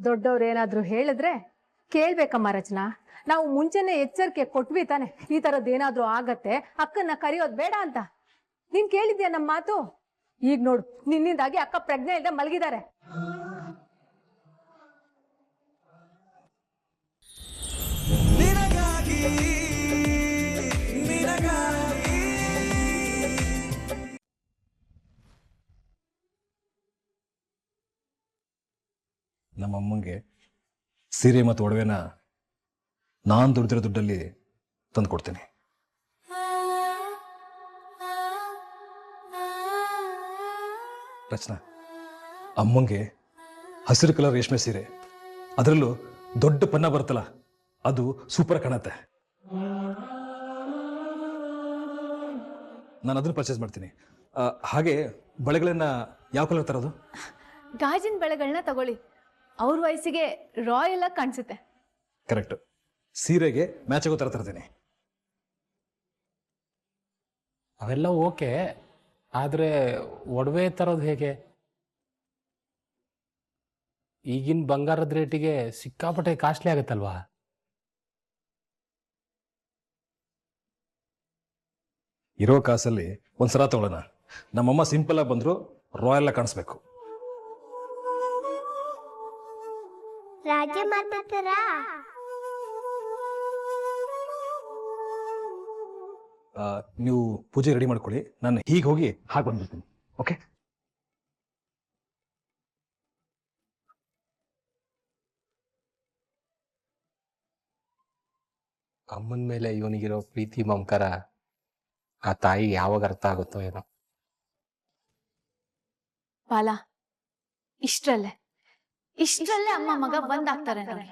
ದೊಡ್ಡವ್ರು ಏನಾದ್ರೂ ಹೇಳಿದ್ರೆ ಕೇಳ್ಬೇಕಮ್ಮ ರಚನಾ. ನಾವು ಮುಂಚೆನೆ ಎಚ್ಚರಿಕೆ ಕೊಟ್ವಿ ತಾನೆ, ಈ ತರದ್ದೇನಾದ್ರೂ ಆಗತ್ತೆ, ಅಕ್ಕನ್ನ ಕರೆಯೋದ್ ಬೇಡ ಅಂತ. ನೀನ್ ಕೇಳಿದ್ಯಾ ನಮ್ಮ ಮಾತು? ಈಗ ನೋಡು, ನಿನ್ನಿಂದಾಗಿ ಅಕ್ಕ ಪ್ರಜ್ಞೆ ಇಲ್ಲದೆ ಮಲಗಿದ್ದಾರೆ. ನಮ್ಮಮ್ಮಂಗೆ ಸೀರೆ ಮತ್ತು ಒಡವೆನ ನಾನು ದುಡ್ದಿರೋ ದುಡ್ಡಲ್ಲಿ ತಂದು ಕೊಡ್ತೀನಿ. ರಚನಾ, ಅಮ್ಮಂಗೆ ಹಸಿರು ಕಲರ್ ರೇಷ್ಮೆ ಸೀರೆ, ಅದರಲ್ಲೂ ದೊಡ್ಡ ಪನ್ನ ಬರುತ್ತಲ್ಲ, ಅದು ಸೂಪರ್ ಕಾಣತ್ತೆ. ನಾನು ಅದನ್ನು ಪರ್ಚೇಸ್ ಮಾಡ್ತೀನಿ. ಹಾಗೆ ಬಳೆಗಳನ್ನ ಯಾವ ಕಲರ್ ತರೋದು? ಗಾಜಿನ ಬಳೆಗಳನ್ನ ತಗೊಳ್ಳಿ, ಅವ್ರ ವಯಸ್ಸಿಗೆ ರಾಯಲ್ ಆಗಿ ಕಾಣಿಸುತ್ತೆ. ಕರೆಕ್ಟ್. ಸೀರೆಗೆ ಮ್ಯಾಚ್ ಆಗೋ ಥರ ತರ್ತೀನಿ. ಅವೆಲ್ಲ ಓಕೆ, ಆದರೆ ಒಡವೆ ತರೋದು ಹೇಗೆ? ಈಗಿನ ಬಂಗಾರದ ರೇಟಿಗೆ ಸಿಕ್ಕಾಪಟ್ಟೆ ಕಾಸ್ಟ್ಲಿ ಆಗುತ್ತಲ್ವಾ? ಇರೋ ಕಾಸಲ್ಲಿ ಒಂದ್ಸಲ ತಗೊಳ್ಳೋಣ. ನಮ್ಮಮ್ಮ ಸಿಂಪಲ್ ಆಗಿ ಬಂದ್ರು ರಾಯಲ್ ಆಗಿ ಕಾಣಿಸ್ಬೇಕು. ರಾಜ್ಯ ಮಾತಾಡ್ತಾರ? ನೀವು ಪೂಜೆ ರೆಡಿ ಮಾಡ್ಕೊಳ್ಳಿ, ನಾನು ಹೀಗೆ ಹೋಗಿ ಹಾಗೆ ಬಂದ್ಬಿಡ್ತೀನಿ. ಓಕೆ? ಅಮ್ಮನ ಮೇಲೆ ಇವನಿಗಿರೋ ಪ್ರೀತಿ ಮಮಕಾರ ಆ ತಾಯಿಗೆ ಯಾವಾಗ ಅರ್ಥ ಆಗುತ್ತೋ ಏನೋ. ಬಾಲ, ಇಷ್ಟರಲ್ಲೇ ಅಮ್ಮ ಮಗ ಬಂದಾಗ್ತಾರೆ ನೋಡಿ.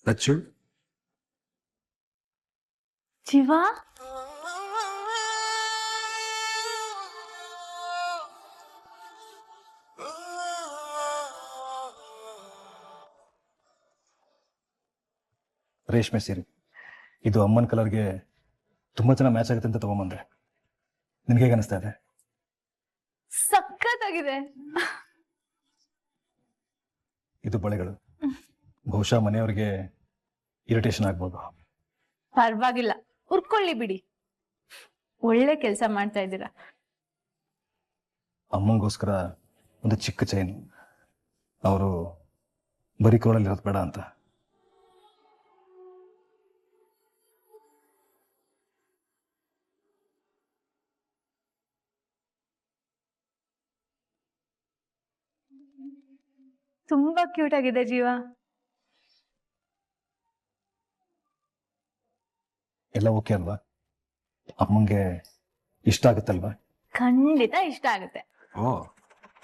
ರಚ್ಚು, ಜೀವ, ರೇಷ್ಮೆ ಸೀರೆ ಇದು ಅಮ್ಮನ ಕಲರ್ಗೆ ತುಂಬಾ ಚೆನ್ನಾಗಿ ಮ್ಯಾಚ್ ಆಗುತ್ತೆ ಅಂತ ತಗೊಂಬಂದೆ. ನಿನ್ಗೆ ಹೇಗೆ ಅನಿಸ್ತಾ ಇದೆ? ಸಖತ್ತಾಗಿದೆ. ಇದು ಬಳೆಗಳು ಬಹುಶಃ ಮನೆಯವ್ರಿಗೆ ಇರಿಟೇಷನ್ ಆಗ್ಬೋದು. ಪರವಾಗಿಲ್ಲ, ಉರ್ಕೊಳ್ಳಿ ಬಿಡಿ. ಒಳ್ಳೆ ಕೆಲಸ ಮಾಡ್ತಾ ಇದ್ದೀರಾ. ಅಮ್ಮಂಗೋಸ್ಕರ ಒಂದು ಚಿಕ್ಕ ಚೈನ್, ಅವರು ಬರೀ ಕೋಳಲ್ಲಿ ಇರೋದು ಬೇಡ ಅಂತ. ತುಂಬಾ ಕ್ಯೂಟ್ ಆಗಿದೆ ಜೀವ. ಎಲ್ಲ ಓಕೆ ಅಲ್ವಾ? ಅಮ್ಮಂಗೆ ಇಷ್ಟ ಆಗುತ್ತಲ್ವಾ? ಖಂಡಿತ ಇಷ್ಟ ಆಗುತ್ತೆ. ಓ,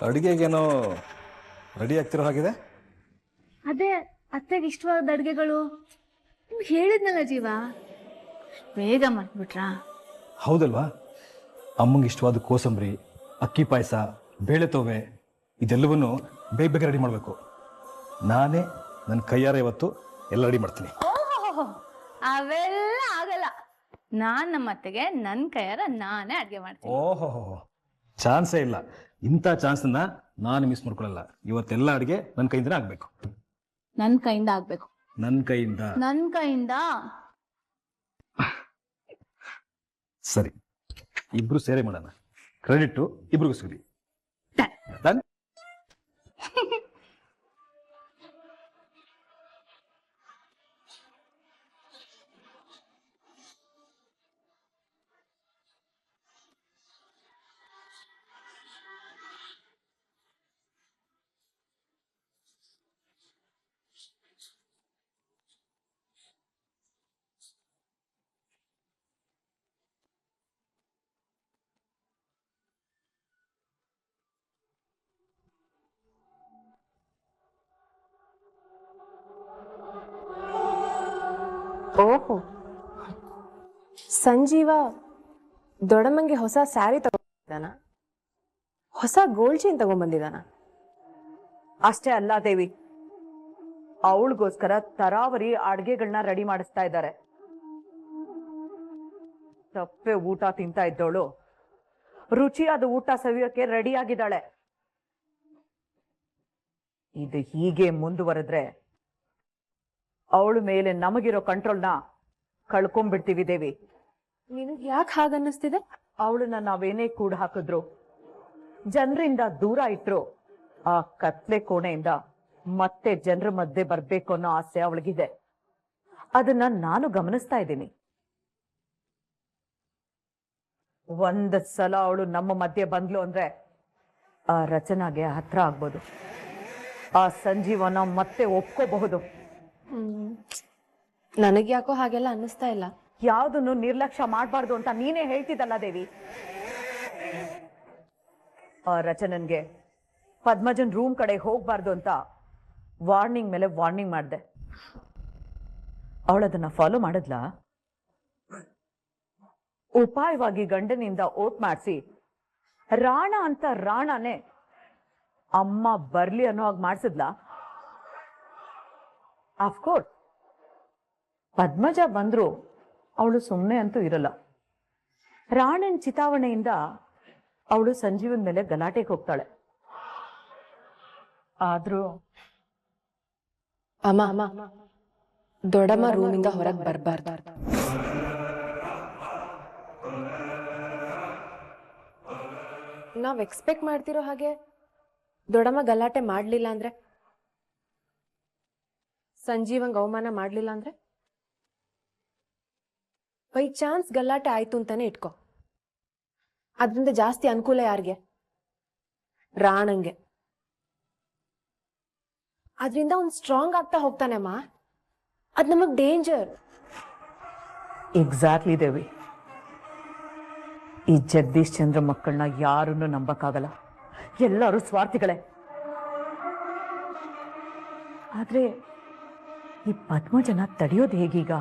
ಅಡುಗೆಗೇನೋ ರೆಡಿ ಆಗ್ತಿರೋ ಹಾಗಿದೆ. ಅದೇ ಅತ್ತೆಗೆ ಇಷ್ಟವಾದ ಅಡ್ಗೆಗಳು ಹೇಳಿದ್ನಲ್ಲ ಜೀವ, ಬೇಗ ಮಾಡ್ಬಿಟ್ರಾ? ಹೌದಲ್ವಾ? ಅಮ್ಮಂಗೆ ಇಷ್ಟವಾದ ಕೋಸಂಬರಿ, ಅಕ್ಕಿ ಪಾಯಸ, ಬೇಳೆ ತೋವೆ ಇದೆಲ್ಲವನ್ನು ಬೇಗ ಬೇಗ ರೆಡಿ ಮಾಡಬೇಕು. ನಾನೇ ನನ್ನ ಕೈಯಾರೆ ಇವತ್ತು ಎಲ್ಲ ರೆಡಿ ಮಾಡ್ತೀನಿ. ಓಹೋ, ಅವೆಲ್ಲ ಆಗಲ್ಲ. ನಾನ್ ನಮ್ಮ ಅತ್ತೆಗೆ ನನ್ನ ಕೈಯಾರ ನಾನೇ ಅಡ್ಗೆ ಮಾಡ್ತೀನಿ. ಓಹೋ, ಚಾನ್ಸೇ ಇಲ್ಲ. ಇಂಥ ಚಾನ್ಸನ್ನ ನಾನು ಮಿಸ್ ಮಾಡ್ಕೊಳ್ಳಲ್ಲ. ಇವತ್ತೆಲ್ಲ ಅಡುಗೆ ನನ್ನ ಕೈಯಿಂದನೇ ಆಗ್ಬೇಕು. ನನ್ನ ಕೈಯಿಂದ ಆಗ್ಬೇಕು. ನನ್ನ ಕೈಯಿಂದ? ಸರಿ, ಇಬ್ರು ಸೇರೆ ಮಾಡೋಣ. ಕ್ರೆಡಿಟ್ ಇಬ್ರಿಗೂ ಸಿಗಲಿ. ಡನ್. ಓಹೋ, ಸಂಜೀವ ದೊಡ್ಡಮ್ಮಂಗೆ ಹೊಸ ಸ್ಯಾರಿ ತಗೊಂಡಿದ್ದಾನ, ಹೊಸ ಗೋಲ್ಡ್ ಚೈನ್ ತಗೊಂಡ್ಬಂದಿದ್ದಾನ. ಅಷ್ಟೇ ಅಲ್ಲ ದೇವಿ, ಅವಳಿಗೋಸ್ಕರ ತರಾವರಿ ಅಡ್ಗೆಗಳನ್ನ ರೆಡಿ ಮಾಡಿಸ್ತಾ ಇದ್ದಾರೆ. ತಪ್ಪೆ ಊಟ ತಿಂತಾ ಇದ್ದವಳು ರುಚಿಯಾದ ಊಟ ಸವಿಯೋಕೆ ರೆಡಿ ಆಗಿದ್ದಾಳೆ. ಇದು ಹೀಗೆ ಮುಂದುವರೆದ್ರೆ ಅವಳ ಮೇಲೆ ನಮಗಿರೋ ಕಂಟ್ರೋಲ್ನ ಕಳ್ಕೊಂಡ್ಬಿಡ್ತೀವಿ ದೇವಿ. ನಿನಗೆ ಯಾಕೆ ಹಾಗನ್ನಿಸ್ತಿದೆ? ಅವಳನ್ನ ನಾವೇನೇ ಕೂಡ ಹಾಕಿದ್ರು, ಜನರಿಂದ ದೂರ ಇಟ್ರು, ಆ ಕತ್ಲೆ ಕೋಣೆಯಿಂದ ಮತ್ತೆ ಜನರ ಮಧ್ಯೆ ಬರ್ಬೇಕು ಅನ್ನೋ ಆಸೆ ಅವಳಿಗಿದೆ. ಅದನ್ನ ನಾನು ಗಮನಿಸ್ತಾ ಇದ್ದೀನಿ. ಒಂದ್ ಸಲ ಅವಳು ನಮ್ಮ ಮಧ್ಯೆ ಬಂದ್ಲು ಅಂದ್ರೆ ಆ ರಚನಾಗೆ ಹತ್ರ ಆಗ್ಬೋದು, ಆ ಸಂಜೀವನ ಮತ್ತೆ ಒಪ್ಕೋಬಹುದು. ನನಗೆ ಯಾಕೋ ಹಾಗೆಲ್ಲ ಅನ್ನಿಸ್ತಾ ಇಲ್ಲ. ಯಾವ್ದನ್ನು ನಿರ್ಲಕ್ಷ್ಯ ಮಾಡಬಾರ್ದು ಅಂತ ನೀನೇ ಹೇಳ್ತಿದ್ದಲ್ಲ ದೇವಿ. ಆ ರಚನನ್ಗೆ ಪದ್ಮಜನ್ ರೂಮ್ ಕಡೆ ಹೋಗ್ಬಾರ್ದು ಅಂತ ವಾರ್ನಿಂಗ್ ಮೇಲೆ ವಾರ್ನಿಂಗ್ ಮಾಡಿದೆ. ಅವಳದನ್ನ ಫಾಲೋ ಮಾಡಿದ್ಲಾ? ಉಪಾಯವಾಗಿ ಗಂಡನಿಂದ ಓಟ್ ಮಾಡಿಸಿ ರಾಣ ಅಂತ ರಾಣನೇ ಅಮ್ಮ ಬರ್ಲಿ ಅನ್ನೋ ಹಾಗೆ ಮಾಡಿಸಿದ್ಲಾ? ಅಫ್ಕೋರ್ಸ್ ಪದ್ಮಜ ಬಂದ್ರು ಅವಳು ಸುಮ್ಮನೆ ಅಂತೂ ಇರಲ್ಲ. ರಾಣನ್ ಚಿತಾವಣೆಯಿಂದ ಅವಳು ಸಂಜೀವನ್ ಮೇಲೆ ಗಲಾಟೆಗೆ ಹೋಗ್ತಾಳೆ. ಆದ್ರೂ ಅಮ್ಮ, ದೊಡ್ಡಮ್ಮ ರೂಮಿಂದ ಹೊರಗೆ ಬರಬಾರ್ದು. ನಾವ್ ಎಕ್ಸ್ಪೆಕ್ಟ್ ಮಾಡ್ತಿರೋ ಹಾಗೆ ದೊಡ್ಡಮ್ಮ ಗಲಾಟೆ ಮಾಡ್ಲಿಲ್ಲ ಅಂದ್ರೆ, ಸಂಜೀವಂಗ್ ಅವಮಾನ ಮಾಡ್ಲಿಲ್ಲ ಅಂದ್ರೆ, ಬೈ ಚಾನ್ಸ್ ಗಲಾಟೆ ಆಯ್ತು ಅಂತಾನೆ ಇಟ್ಕೋ. ಅದ್ರಿಂದ ಜಾಸ್ತಿ ಅನುಕೂಲ ಯಾರಿಗೆ? ರಾಣಂಗೆ. ಅದ್ರಿಂದ ಅವ್ನು ಸ್ಟ್ರಾಂಗ್ ಆಗ್ತಾ ಹೋಗ್ತಾನೆ ಅಮ್ಮ. ಅದ್ ನಮಗ್ ಡೇಂಜರ್. ಎಕ್ಸಾಕ್ಟ್ಲಿ ದೇವಿ. ಈ ಜಗದೀಶ್ ಚಂದ್ರ ಮಕ್ಕಳನ್ನ ಯಾರನ್ನು ನಂಬಕ್ಕಾಗಲ್ಲ, ಎಲ್ಲರೂ ಸ್ವಾರ್ಥಿಗಳೇ. ಆದ್ರೆ ಈ ಪದ್ಮಜನ ತಡೆಯೋದು ಹೇಗೀಗ?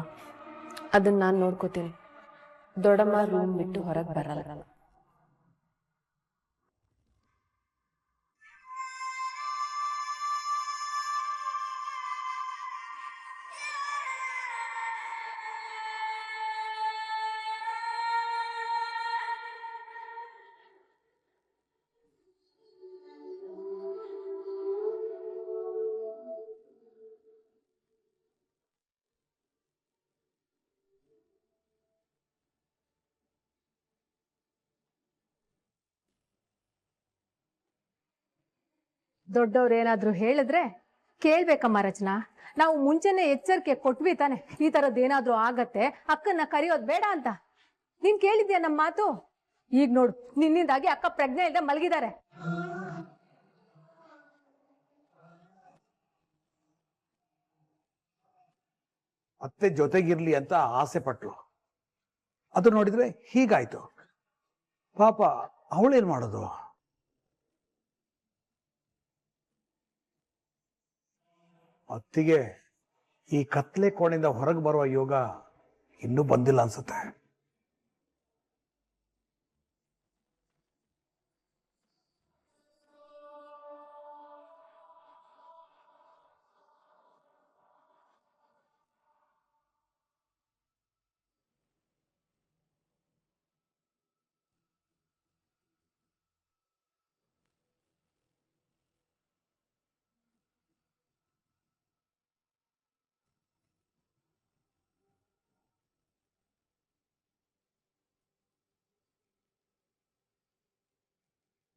ಅದನ್ನ ನಾನು ನೋಡ್ಕೋತೀನಿ. ದೊಡ್ಡಮ್ಮ ರೂಮ್ ಬಿಟ್ಟು ಹೊರಗೆ ಬರಲ್ಲ. ದೊಡ್ಡವ್ರು ಏನಾದ್ರೂ ಹೇಳಿದ್ರೆ ಕೇಳ್ಬೇಕಮ್ಮ ರಚನಾ. ನಾವು ಮುಂಚೆನೆ ಎಚ್ಚರಿಕೆ ಕೊಟ್ವಿ ತಾನೆ, ಈ ತರದ್ದೇನಾದ್ರೂ ಆಗತ್ತೆ, ಅಕ್ಕನ್ನ ಕರೆಯೋದ್ ಬೇಡ ಅಂತ. ನೀನ್ ಕೇಳಿದ್ಯಾ ನಮ್ಮ ಮಾತು? ಈಗ ನೋಡು, ನಿನ್ನಿಂದಾಗಿ ಅಕ್ಕ ಪ್ರಜ್ಞೆ ಇಲ್ಲದೆ ಮಲಗಿದ್ದಾರೆ. ಅತ್ತೆ ಜೊತೆಗಿರ್ಲಿ ಅಂತ ಆಸೆ ಪಟ್ಲು. ಅದು ನೋಡಿದ್ರೆ ಹೀಗಾಯ್ತು. ಪಾಪ ಅವಳೇನ್ ಮಾಡೋದು? ಅತ್ತಿಗೆ ಈ ಕತ್ಲೆ ಕೋಣೆಯಿಂದ ಹೊರಗೆ ಬರುವ ಯೋಗ ಇನ್ನೂ ಬಂದಿಲ್ಲ ಅನ್ಸುತ್ತೆ.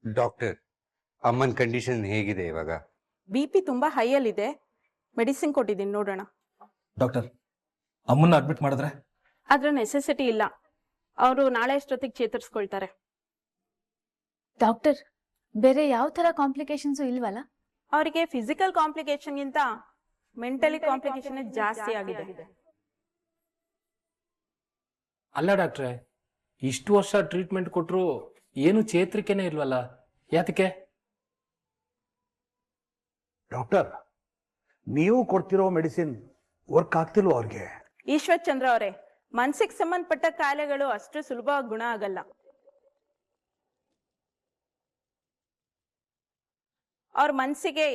ಡಾಕ್ಟರ್, ಅಮ್ಮನ ಕಂಡೀಷನ್ ಹೇಗಿದೆ ಇವಾಗ? BP ತುಂಬಾ ಹೈಯಲ್ಲಿದೆ. ಮೆಡಿಸಿನ್ ಕೊಟ್ಟಿದ್ದೀನಿ, ನೋಡೋಣ. ಡಾಕ್ಟರ್, ಅಮ್ಮನ್ನ ಅಡ್ಮಿಟ್ ಮಾಡಿದ್ರೆ? ಅದ್ರ ನೆಸೆಸಿಟಿ ಇಲ್ಲ. ಅವರು ನಾಳೆ ಅಷ್ಟೊತ್ತಿಗೆ ಚೇತರಿಸ್ಕೊಳ್ತಾರೆ. ಡಾಕ್ಟರ್, ಬೇರೆ ಯಾವ ತರ ಕಾಂಪ್ಲಿಕೇಶನ್ಸ್ ಇಲ್ವಲ್ಲ? ಅವರಿಗೆ ಫಿಸಿಕಲ್ ಕಾಂಪ್ಲಿಕೇಶನ್ ಗಿಂತ ಮೆಂಟಲಿ ಕಾಂಪ್ಲಿಕೇಶನ್ ಜಾಸ್ತಿ ಆಗಿದೆ. ಅಲ್ಲ ಡಾಕ್ಟ್ರೆ, ಇಷ್ಟು ವರ್ಷ ಟ್ರೀಟ್ಮೆಂಟ್ ಕೊಟ್ಟರು ಏನು ಚೇತರಿಕೆನೇ ಇಲ್ವಲ್ಲ, ಯಾತಕ್ಕೆ? ಡಾಕ್ಟರ್, ನೀವು ಕೊಡ್ತಿರೋ ಮೆಡಿಸಿನ್ ವರ್ಕ್ ಆಗ್ತಿಲ್ವ ಅವ್ರಿಗೆ? ಈಶ್ವರ್ ಚಂದ್ರ ಅವರೇ, ಮನ್ಸಿಗೆ ಸಂಬಂಧಪಟ್ಟ ಕಾಯಿಲೆಗಳು ಅಷ್ಟು ಸುಲಭವಾಗಿ ಗುಣ ಆಗಲ್ಲ. ಅವ್ರ ಮನ್ಸಿಗೆ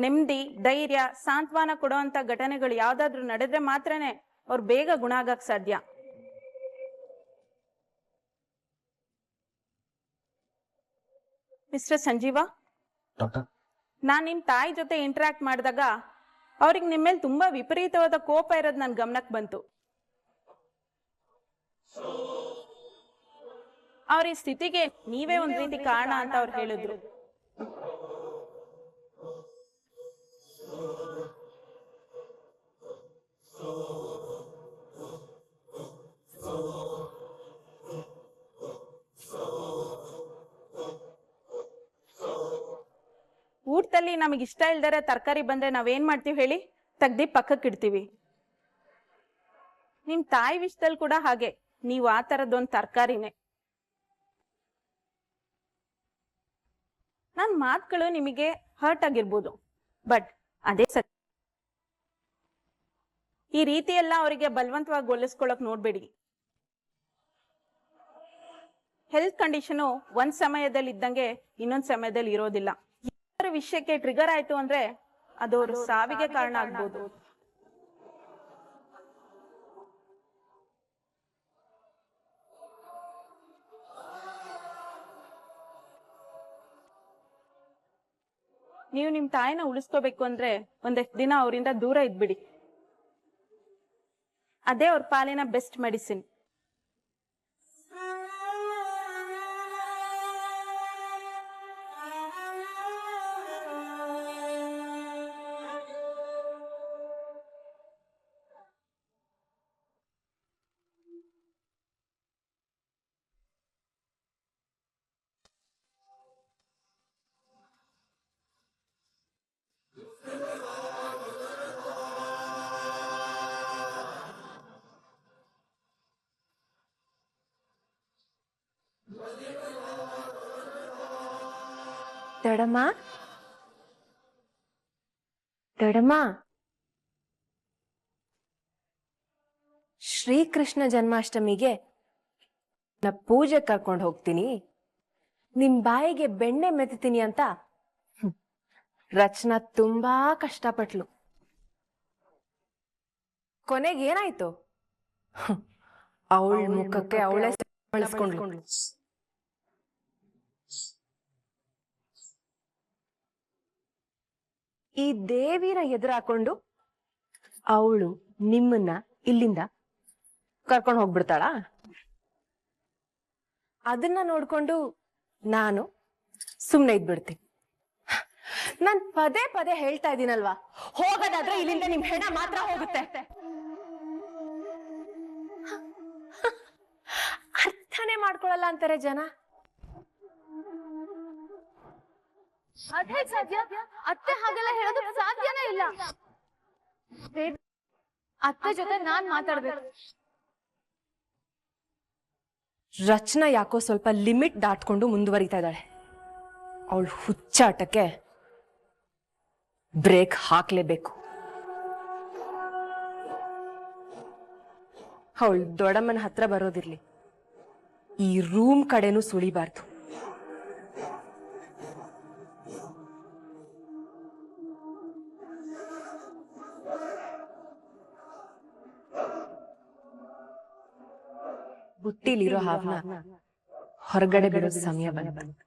ನೆಮ್ಮದಿ, ಧೈರ್ಯ, ಸಾಂತ್ವನ ಕೊಡುವಂತ ಘಟನೆಗಳು ಯಾವ್ದಾದ್ರು ನಡೆದ್ರೆ ಮಾತ್ರನೇ ಅವ್ರು ಬೇಗ ಗುಣ ಆಗಕ್ ಸಾಧ್ಯ. ಮಿಸ್ಟರ್ ಸಂಜೀವ, ಡಾಕ್ಟರ್, ನಾನ್ ನಿಮ್ ತಾಯಿ ಜೊತೆ ಇಂಟರಾಕ್ಟ್ ಮಾಡಿದಾಗ ಅವ್ರಿಗೆ ನಿಮ್ಮ ಮೇಲೆ ತುಂಬಾ ವಿಪರೀತವಾದ ಕೋಪ ಇರೋದು ನನ್ ಗಮನಕ್ಕೆ ಬಂತು. ಅವ್ರ ಈ ಸ್ಥಿತಿಗೆ ನೀವೇ ಒಂದ್ ರೀತಿ ಕಾರಣ ಅಂತ ಅವ್ರು ಹೇಳಿದ್ರು. ಊಟದಲ್ಲಿ ನಮಗೆ ಇಷ್ಟ ಇಲ್ದರೆ ತರಕಾರಿ ಬಂದ್ರೆ ನಾವೇನ್ ಮಾಡ್ತೀವಿ ಹೇಳಿ? ತೆಗ್ದಿ ಪಕ್ಕಕ್ಕೆ ಇಡ್ತೀವಿ. ನಿಮ್ ತಾಯಿ ವಿಷಯದಲ್ಲಿ ಕೂಡ ಹಾಗೆ, ನೀವು ಆ ತರದೊಂದು ತರಕಾರಿನೇ. ನನ್ ಮಾತುಗಳು ನಿಮಗೆ ಹರ್ಟ್ ಆಗಿರ್ಬೋದು, ಬಟ್ ಅದೇ ಸತ್ಯ. ಈ ರೀತಿ ಎಲ್ಲ ಅವರಿಗೆ ಬಲವಂತವಾಗಿ ಗೊಲಿಸ್ಕೊಳಕ್ ನೋಡ್ಬೇಡಿ. ಹೆಲ್ತ್ ಕಂಡೀಷನು ಒಂದ್ ಸಮಯದಲ್ಲಿ ಇದ್ದಂಗೆ ಇನ್ನೊಂದ್ ಸಮಯದಲ್ಲಿ ಇರೋದಿಲ್ಲ. ಯಾರ ವಿಷಯಕ್ಕೆ ಟ್ರಿಗರ್ ಆಯ್ತು ಅಂದ್ರೆ ಅದು ಅವ್ರ ಸಾವಿಗೆ ಕಾರಣ ಆಗ್ಬೋದು. ನೀವು ನಿಮ್ ತಾಯಿನ ಉಳಿಸ್ಕೋಬೇಕು ಅಂದ್ರೆ ಒಂದೆಷ್ಟು ದಿನ ಅವರಿಂದ ದೂರ ಇದ್ಬಿಡಿ. ಅದೇ ಅವ್ರ ಪಾಲಿನ ಬೆಸ್ಟ್ ಮೆಡಿಸಿನ್. ದೊಡಮ್ಮ, ದೊಡಮ್ಮ, ಶ್ರೀಕೃಷ್ಣ ಜನ್ಮಾಷ್ಟಮಿಗೆ ನಾ ಪೂಜೆ ಕರ್ಕೊಂಡು ಹೋಗ್ತೀನಿ, ನಿಮ್ ಬಾಯಿಗೆ ಬೆಣ್ಣೆ ಮೆತ್ತೀನಿ ಅಂತ ರಚನಾ ತುಂಬಾ ಕಷ್ಟಪಟ್ಲು. ಕೊನೆಗೆ ಏನಾಯ್ತು? ಅವಳ ಮುಖಕ್ಕೆ ಅವಳೇ ಬಳಸ್ಕೊಂಡ್ಲು. ಈ ದೇವಿನ ಎದುರು ಹಾಕೊಂಡು ಅವಳು ನಿಮ್ಮನ್ನ ಇಲ್ಲಿಂದ ಕರ್ಕೊಂಡು ಹೋಗ್ಬಿಡ್ತಾಳ. ಅದನ್ನ ನೋಡ್ಕೊಂಡು ನಾನು ಸುಮ್ನೆ ಇದ್ಬಿಡ್ತೀನಿ. ನಾನ್ ಪದೇ ಪದೇ ಹೇಳ್ತಾ ಇದ್ದೀನಲ್ವಾ, ಹೋಗೋದಾದ್ರೆ ಇಲ್ಲಿಂದ ನಿಮ್ ಹೆಣ ಮಾತ್ರ ಹೋಗುತ್ತೆ. ಅರ್ಥನೇ ಮಾಡ್ಕೊಳಲ್ಲ ಅಂತಾರೆ ಜನ. ಅದೇ ಸಾಧ್ಯ? ಅತ್ತೆ ಹಾಗೆಲ್ಲ ಹೇಳೋದು ಸಾಧ್ಯನೇ ಇಲ್ಲ. ಅತ್ತೆ ಜೊತೆ ನಾನ್ ಮಾತಾಡ್ಬೇಕು. ರಚನಾ ಯಾಕೋ ಸ್ವಲ್ಪ ಲಿಮಿಟ್ ದಾಟ್ಕೊಂಡು ಮುಂದುವರಿತಾ ಇದ್ದಾಳೆ. ಅವಳು ಹುಚ್ಚಾಟಕ್ಕೆ ಬ್ರೇಕ್ ಹಾಕ್ಲೇಬೇಕು. ಅವಳು ದೊಡ್ಡಮ್ಮನ ಹತ್ರ ಬರೋದಿರ್ಲಿ, ಈ ರೂಮ್ ಕಡೆನೂ ಸುಳಿಬಾರ್ದು. ಬುಟ್ಟಿಲಿರೋ ಹಾವನ್ನ ಹೊರಗಡೆ ಬಿಡೋ ಸಮಯ ಬಂತು.